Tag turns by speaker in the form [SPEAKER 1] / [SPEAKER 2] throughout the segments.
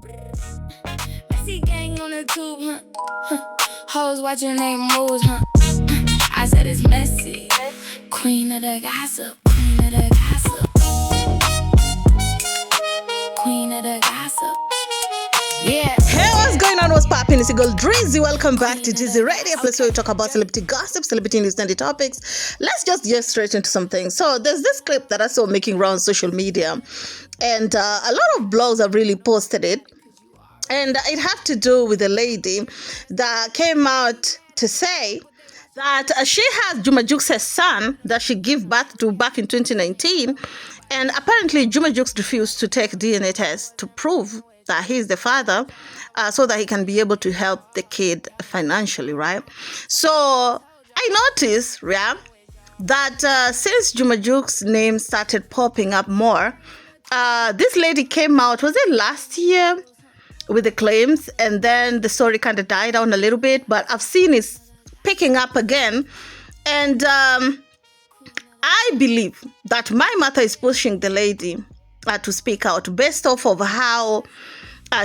[SPEAKER 1] Messy gang on the tube, Hoes watching they moves, I said it's messy. Queen of the gossip, queen of the gossip, queen of the gossip. Yeah.
[SPEAKER 2] Hey, what's going on? What's poppin'? It's your girl Drizzy. Welcome back to Drizzy Radio, a place where we talk about celebrity gossip, celebrity news, and the topics. Let's just get straight into something. So there's this clip that I saw making round social media, and a lot of blogs have really posted it. And it had to do with a lady that came out to say that she has Juma Jux's son that she gave birth to back in 2019. And apparently Juma Jux refused to take DNA test to prove that he's the father, so that he can be able to help the kid financially, right? So I noticed, yeah, that since Juma Jux's name started popping up more, this lady came out, was it last year, with the claims, and then the story kind of died down a little bit, but I've seen it picking up again. And I believe that my mother is pushing the lady to speak out based off of how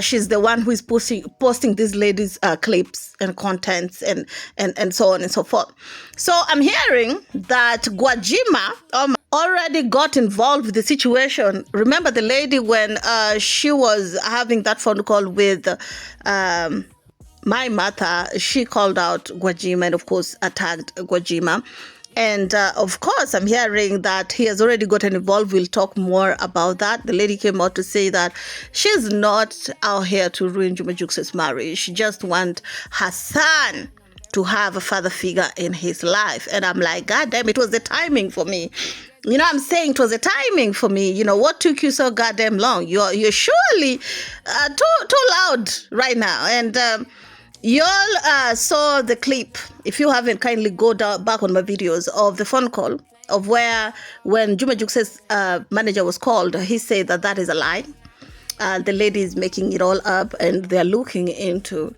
[SPEAKER 2] she's the one who is posting these ladies' clips and contents and so on and so forth. So I'm hearing that Gwajima already got involved with the situation. Remember the lady when she was having that phone call with my mother, she called out Gwajima and of course attacked Gwajima. And of course, I'm hearing that he has already gotten involved. We'll talk more about that. The lady came out to say that she's not out here to ruin Juma Jux's marriage. She just wants her son to have a father figure in his life. And I'm like, God damn, it was the timing for me. You know what I'm saying? It was the timing for me. You know, what took you so goddamn long? You're surely too loud right now. And y'all saw the clip. If you haven't, kindly go back on my videos of the phone call of where when Juma Jux's manager was called, he said that that is a lie. The lady is making it all up and they're looking into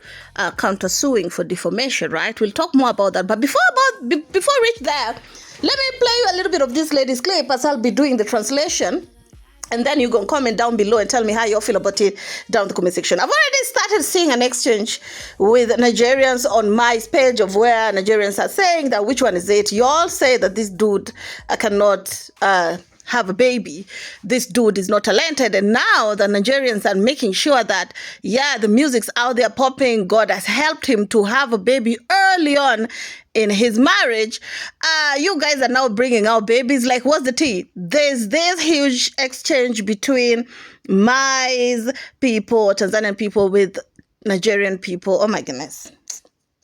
[SPEAKER 2] counter-suing for defamation, right? We'll talk more about that. But before we reach there, let me play you a little bit of this lady's clip as I'll be doing the translation. And then you can comment down below and tell me how you feel about it down in the comment section. I've already started seeing an exchange with Nigerians on my page of where Nigerians are saying that which one is it. You all say that this dude cannot have a baby. This dude is not talented. And now the Nigerians are making sure that, yeah, the music's out there popping. God has helped him to have a baby early on in his marriage. You guys are now bringing out babies. Like, what's the tea? There's this huge exchange between my people, Tanzanian people, with Nigerian people. Oh my goodness.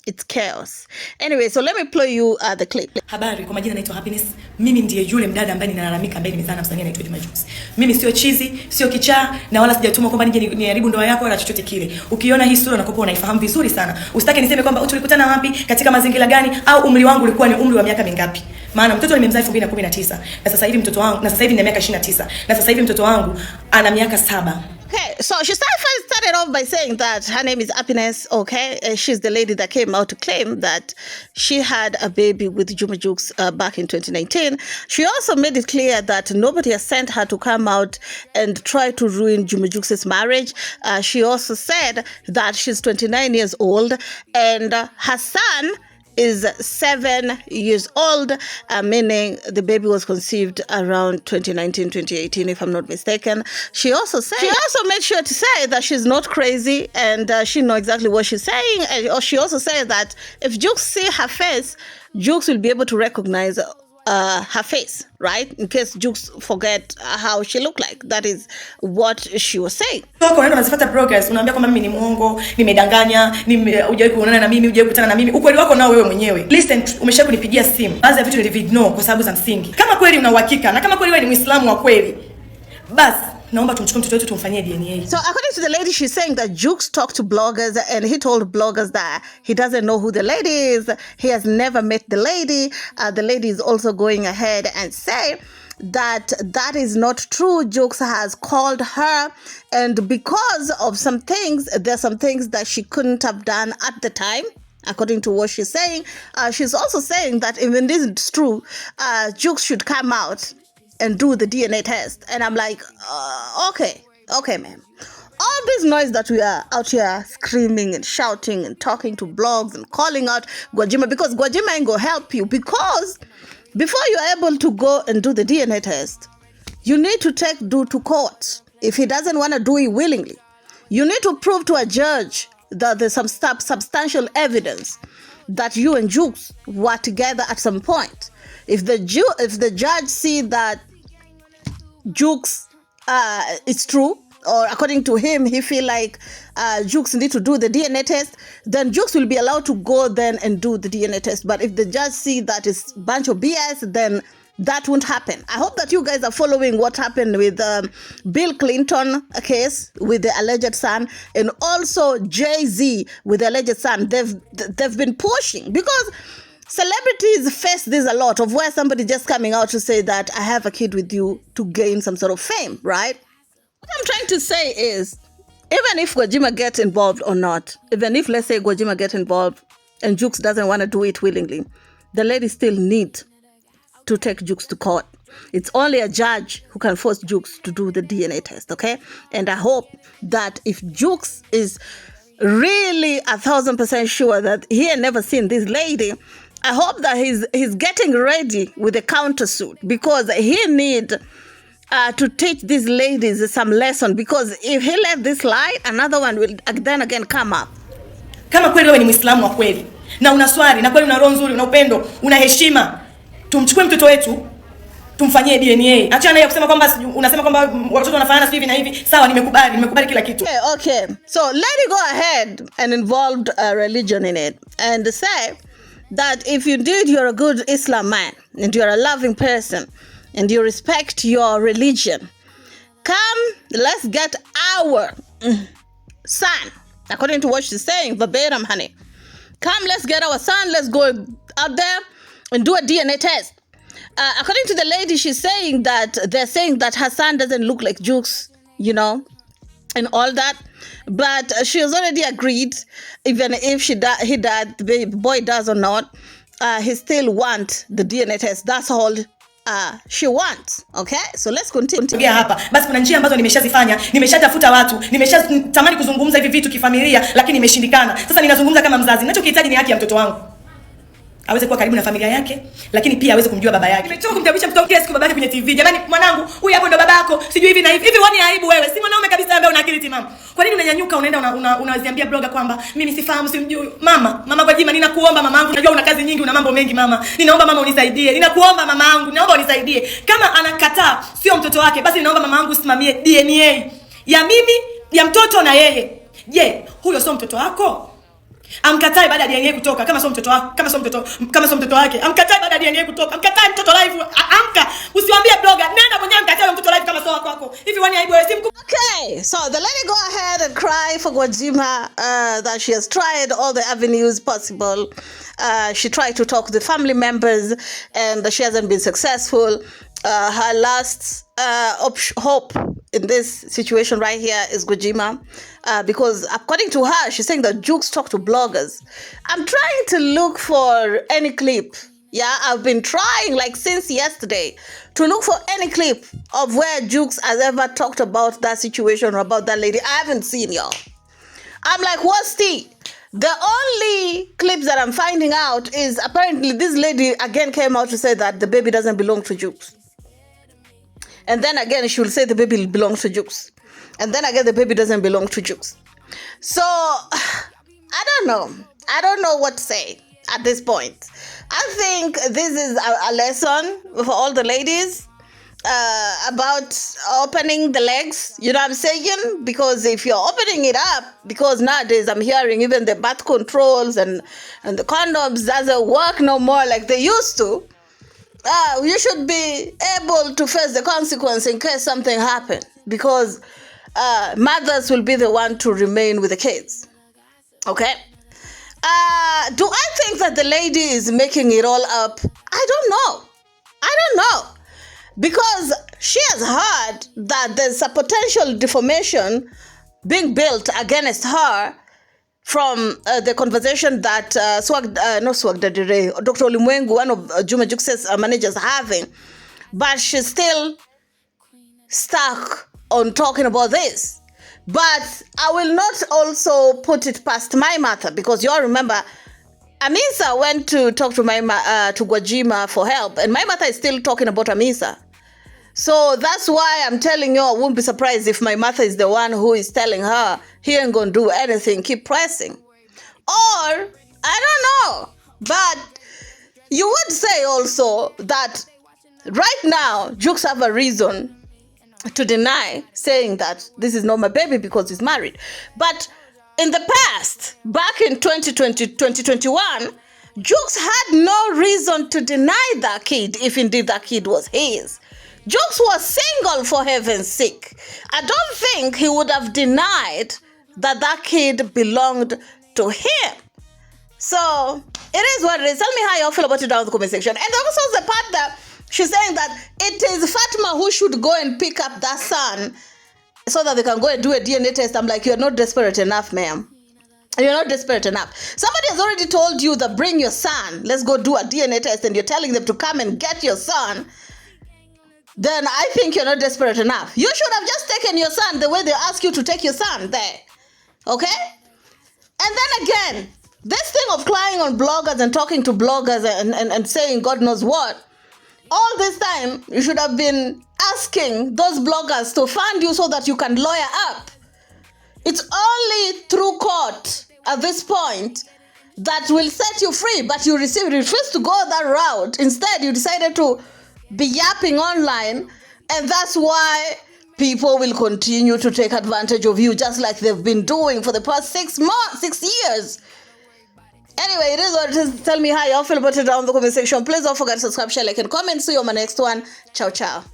[SPEAKER 2] It's chaos. Anyway, so let me play you the clip.
[SPEAKER 3] Habari, kwa majina naitwa Happiness. Mimi ndiye yule mdada ambaye ninalalamika ambaye nimezaa na msanii anaitwa Juma Jux. Mimi sio chizi, sio kichaa na wala sijatumwa kwamba nije niharibu ndoa yako wala chochote kile. Ukiona hii sura nakopo unaifahamu vizuri sana. Usitake niseme kwamba tulikutana wapi, katika mazingira gani au umri wangu ulikuwa ni umri wa miaka mingapi. Maana mtoto nimemzaa 2019 na sasa hivi mtoto wangu na sasa hivi nina miaka 29 na sasa hivi mtoto wangu ana miaka 7.
[SPEAKER 2] Okay, so she started off by saying that her name is Happiness, okay? She's the lady that came out to claim that she had a baby with Juma Jux back in 2019. She also made it clear that nobody has sent her to come out and try to ruin Juma Jux's marriage. She also said that she's 29 years old and her son is 7 years old, meaning the baby was conceived around 2019, 2018, if I'm not mistaken. She also made sure to say that she's not crazy and she knows exactly what she's saying. And she also said that if Jux see her face, Jux will be able to recognize her face, right? In case Jux forget how she looked like. That is what she was saying.
[SPEAKER 3] So unaenda unazifuata progress, unaambia kwamba mimi ni muongo, nimedanganya, hujawahi kuonana na mimi, hujawahi kukutana na mimi. Ukweli wako nao wewe mwenyewe. Listen, umeshakunipigia simu. Baadhi ya vitu niliviignore kwa sababu za msingi. Kama kweli una uhakika na kama kweli wewe ni Muislamu wa kweli, basi naomba tumchukue mtoto wetu tumfanyie DNA.
[SPEAKER 2] So according to the lady, she's saying that Jux talked to bloggers and he told bloggers that he doesn't know who the lady is. He has never met the lady. The lady is also going ahead and say that that is not true. Jux has called her, and because of some things, there's some things that she couldn't have done at the time. According to what she's saying, she's also saying that even this is true, Jux should come out and do the DNA test. And I'm like, okay, ma'am. all this noise that we are out here screaming and shouting and talking to blogs and calling out Gwajima, because Gwajima ain't gonna help you, because before you're able to go and do the DNA test, you need to take dude to court. If he doesn't want to do it willingly, you need to prove to a judge that there's some substantial evidence that you and Jux were together at some point. If the judge see that Jux it's true, or according to him, he feel like Jux need to do the DNA test, then Jux will be allowed to go then and do the DNA test. But if the judge see that it's a bunch of BS, then that won't happen. I hope that you guys are following what happened with Bill Clinton case with the alleged son, and also Jay-Z with the alleged son. They've been pushing, because celebrities face this a lot, of where somebody just coming out to say that I have a kid with you to gain some sort of fame, right? What I'm trying to say is, even if Gwajima gets involved or not, even if, let's say, Gwajima gets involved and Jux doesn't want to do it willingly, the lady still need to take Jux to court. It's only a judge who can force Jux to do the DNA test, okay? And I hope that if Jux is really 1,000% sure that he had never seen this lady, I hope that he's getting ready with a countersuit, because he need to teach these ladies some lesson, because if he let this lie, another one will then again come up.
[SPEAKER 3] Kama kweli wewe ni Muislamu wa kweli na una swali na kweli una roho nzuri, una upendo, una heshima, tumchukue mtoto wetu tumfanyie DNA. Achana ya kusema kwamba unasema kwamba watoto wanafanana hivi na hivi. Sawa, nimekubali kila kitu.
[SPEAKER 2] Okay. So let it go ahead and involve religion in it, and say that if indeed you're a good Islam man and you're a loving person and you respect your religion, come, let's get our son, according to what she's saying, verbatim, honey. Come, let's get our son, let's go out there and do a DNA test. According to the lady, she's saying that they're saying that her son doesn't look like Jux, you know, and all that. But she has already agreed, even if the boy does or not, he still wants the DNA test. That's all she wants. Okay, so let's continue.
[SPEAKER 3] Hapa basi kuna njia ambazo nimeshazifanya, nimeshatafuta watu, nimeshatamani kuzungumza hivi vitu kifamilia, lakini imeshindikana. Sasa ninazungumza kama mzazi. Ninachokihitaji ni haki ya mtoto wangu, aweze kuwa karibu na familia yake, lakini pia aweze kumjua baba yake. Nimechoka kumtambulisha mtoto kila siku babake kwenye TV. Jamani mwanangu, huyu hapo ndo babako, sijui hivi na hivi. Hivi wani aibu wewe? Si mwanaume kabisa ambaye una akili timamu. Kwa nini unanyanyuka unaenda unaziambia blogger kwamba mimi sifahamu, simjui? Mama Gwajima, ninakuomba mamangu, najua una kazi nyingi, una mambo mengi mama. Ninaomba mama unisaidie. Ninakuomba mamangu, naomba unisaidie. Kama anakataa sio mtoto wake, basi ninaomba mamangu usimamie DNA ya mimi, ya mtoto na yeye. Je, huyo sio mtoto wako? Amkatai baada ya DNA kutoka, kama sio mtoto wake, kama sio mtoto wake. Amkatai baada ya DNA kutoka. Amkatai mtoto live. Amka. Usiwaambie blogger, nenda mwenyewe amkatai mtoto live kama sio wako. Hivi wani aibu wewe?
[SPEAKER 2] Okay, so the lady go ahead and cry for Gwajima that she has tried all the avenues possible. She tried to talk to the family members and she hasn't been successful. Her last hope in this situation right here is Gwajima, because according to her, she's saying that Jux talked to bloggers. I'm trying to look for any clip. Yeah, I've been trying like since yesterday to look for any clip of where Jux has ever talked about that situation or about that lady. I haven't seen, y'all. I'm like, what's the only clips that I'm finding out is apparently this lady again came out to say that the baby doesn't belong to Jux. And then again, she will say the baby belongs to Jux. And then again, the baby doesn't belong to Jux. So, I don't know. I don't know what to say at this point. I think this is a lesson for all the ladies about opening the legs. You know what I'm saying? Because if you're opening it up, because nowadays I'm hearing even the birth controls and the condoms doesn't work no more like they used to. You should be able to face the consequence in case something happens, because mothers will be the one to remain with the kids. Okay? Do I think that the lady is making it all up? I don't know. Because she has heard that there's a potential defamation being built against her from the conversation that Dr. Olimwengu, one of Juma Jux's managers, having. But she's still stuck on talking about this But I will not also put it past my mother, because you all remember Amisa went to talk to to Gwajima for help, and my mother is still talking about Amisa. So that's why I'm telling you, I won't be surprised if my mother is the one who is telling her he ain't gonna do anything, keep pressing. Or, I don't know, but you would say also that right now, Jux have a reason to deny saying that this is not my baby because he's married. But in the past, back in 2021, Jux had no reason to deny that kid if indeed that kid was his. Jux was single, for heaven's sake. I don't think he would have denied that that kid belonged to him. So it is what it is. Tell me how you feel about it down in the comment section. And also the part that she's saying that it is Fatima who should go and pick up that son so that they can go and do a DNA test. I'm like, you're not desperate enough, ma'am. You're not desperate enough. Somebody has already told you that bring your son, let's go do a DNA test, and you're telling them to come and get your son. Then I think you're not desperate enough. You should have just taken your son the way they ask you to take your son there. Okay? And then again, this thing of crying on bloggers and talking to bloggers and saying God knows what, all this time you should have been asking those bloggers to fund you so that you can lawyer up. It's only through court at this point that will set you free, but you refused to go that route. Instead, you decided to be yapping online, and that's why people will continue to take advantage of you, just like they've been doing for the past 6 years. Anyway, it is what it is. Tell me how you feel about it down in the comment section. Please don't forget to subscribe, share, like, and comment. See you on my next one. Ciao, ciao.